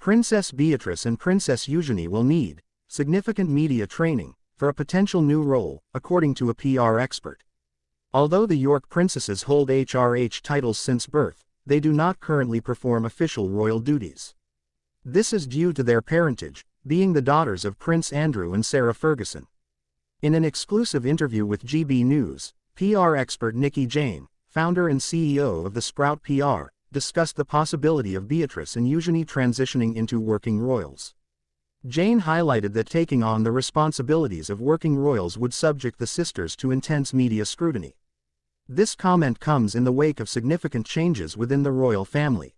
Princess Beatrice and Princess Eugenie will need significant media training for a potential new role, according to a PR expert. Although the York princesses hold HRH titles since birth, they do not currently perform official royal duties. This is due to their parentage, being the daughters of Prince Andrew and Sarah Ferguson. In an exclusive interview with GB News, PR expert Nikki Jane, founder and CEO of the Sprout PR, discussed the possibility of Beatrice and Eugenie transitioning into working royals. Jane highlighted that taking on the responsibilities of working royals would subject the sisters to intense media scrutiny. This comment comes in the wake of significant changes within the royal family.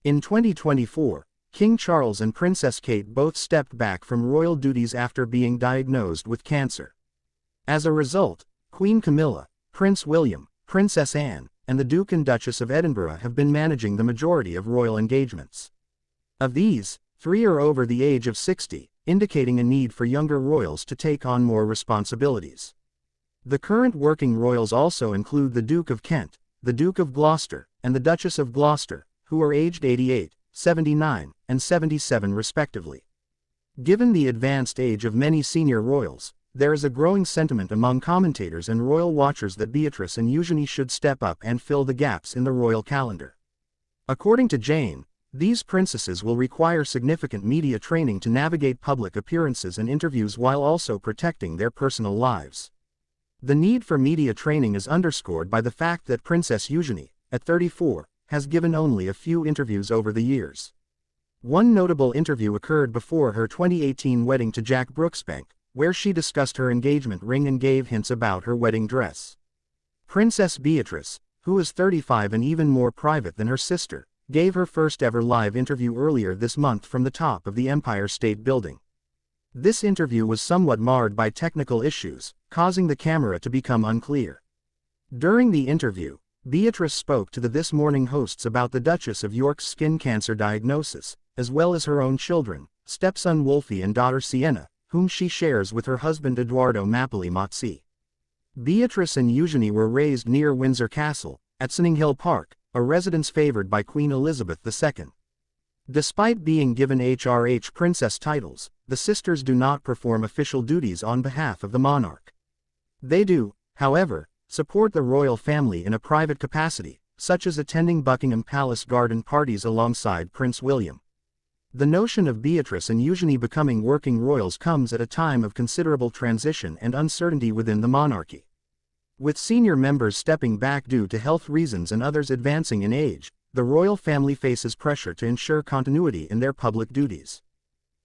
In 2024, King Charles and Princess Kate both stepped back from royal duties after being diagnosed with cancer. As a result, Queen Camilla, Prince William, Princess Anne, and the Duke and Duchess of Edinburgh have been managing the majority of royal engagements. Of these, 3 are over the age of 60, indicating a need for younger royals to take on more responsibilities. The current working royals also include the Duke of Kent, the Duke of Gloucester, and the Duchess of Gloucester, who are aged 88, 79, and 77 respectively. Given the advanced age of many senior royals, there is a growing sentiment among commentators and royal watchers that Beatrice and Eugenie should step up and fill the gaps in the royal calendar. According to Jane, these princesses will require significant media training to navigate public appearances and interviews while also protecting their personal lives. The need for media training is underscored by the fact that Princess Eugenie, at 34, has given only a few interviews over the years. One notable interview occurred before her 2018 wedding to Jack Brooksbank, where she discussed her engagement ring and gave hints about her wedding dress. Princess Beatrice, who is 35 and even more private than her sister, gave her first ever live interview earlier this month from the top of the Empire State Building. This interview was somewhat marred by technical issues, causing the camera to become unclear. During the interview, Beatrice spoke to the This Morning hosts about the Duchess of York's skin cancer diagnosis, as well as her own children, stepson Wolfie and daughter Sienna, whom she shares with her husband Edoardo Mapoli Mozzi. Beatrice and Eugenie were raised near Windsor Castle, at Sunning Hill Park, a residence favored by Queen Elizabeth II. Despite being given HRH princess titles, the sisters do not perform official duties on behalf of the monarch. They do, however, support the royal family in a private capacity, such as attending Buckingham Palace garden parties alongside Prince William. The notion of Beatrice and Eugenie becoming working royals comes at a time of considerable transition and uncertainty within the monarchy. With senior members stepping back due to health reasons and others advancing in age, the royal family faces pressure to ensure continuity in their public duties.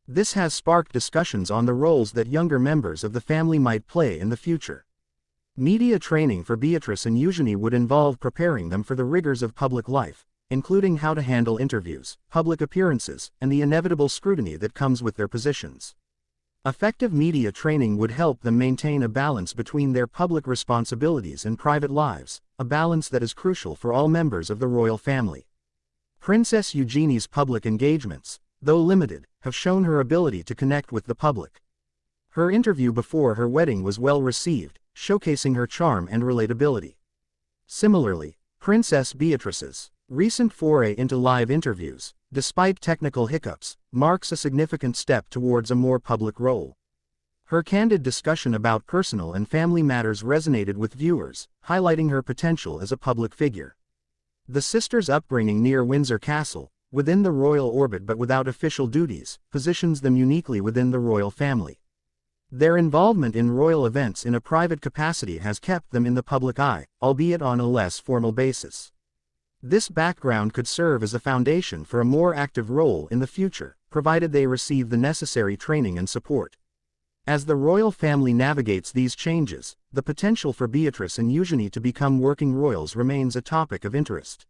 This has sparked discussions on the roles that younger members of the family might play in the future. Media training for Beatrice and Eugenie would involve preparing them for the rigors of public life, including how to handle interviews, public appearances, and the inevitable scrutiny that comes with their positions. Effective media training would help them maintain a balance between their public responsibilities and private lives, a balance that is crucial for all members of the royal family. Princess Eugenie's public engagements, though limited, have shown her ability to connect with the public. Her interview before her wedding was well received, showcasing her charm and relatability. Similarly, Princess Beatrice's recent foray into live interviews, despite technical hiccups, marks a significant step towards a more public role. Her candid discussion about personal and family matters resonated with viewers, highlighting her potential as a public figure. The sisters' upbringing near Windsor Castle, within the royal orbit but without official duties, positions them uniquely within the royal family. Their involvement in royal events in a private capacity has kept them in the public eye, albeit on a less formal basis. This background could serve as a foundation for a more active role in the future, provided they receive the necessary training and support. As the royal family navigates these changes, the potential for Beatrice and Eugenie to become working royals remains a topic of interest.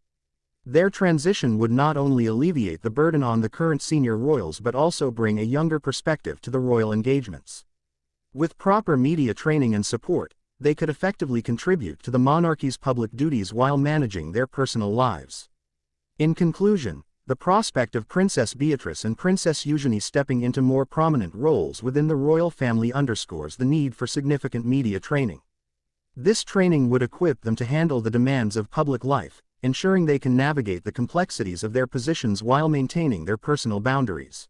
Their transition would not only alleviate the burden on the current senior royals but also bring a younger perspective to the royal engagements. With proper media training and support, they could effectively contribute to the monarchy's public duties while managing their personal lives. In conclusion, the prospect of Princess Beatrice and Princess Eugenie stepping into more prominent roles within the royal family underscores the need for significant media training. This training would equip them to handle the demands of public life, ensuring they can navigate the complexities of their positions while maintaining their personal boundaries.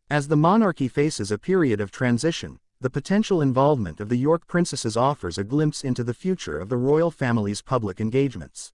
As the monarchy faces a period of transition, the potential involvement of the York princesses offers a glimpse into the future of the royal family's public engagements.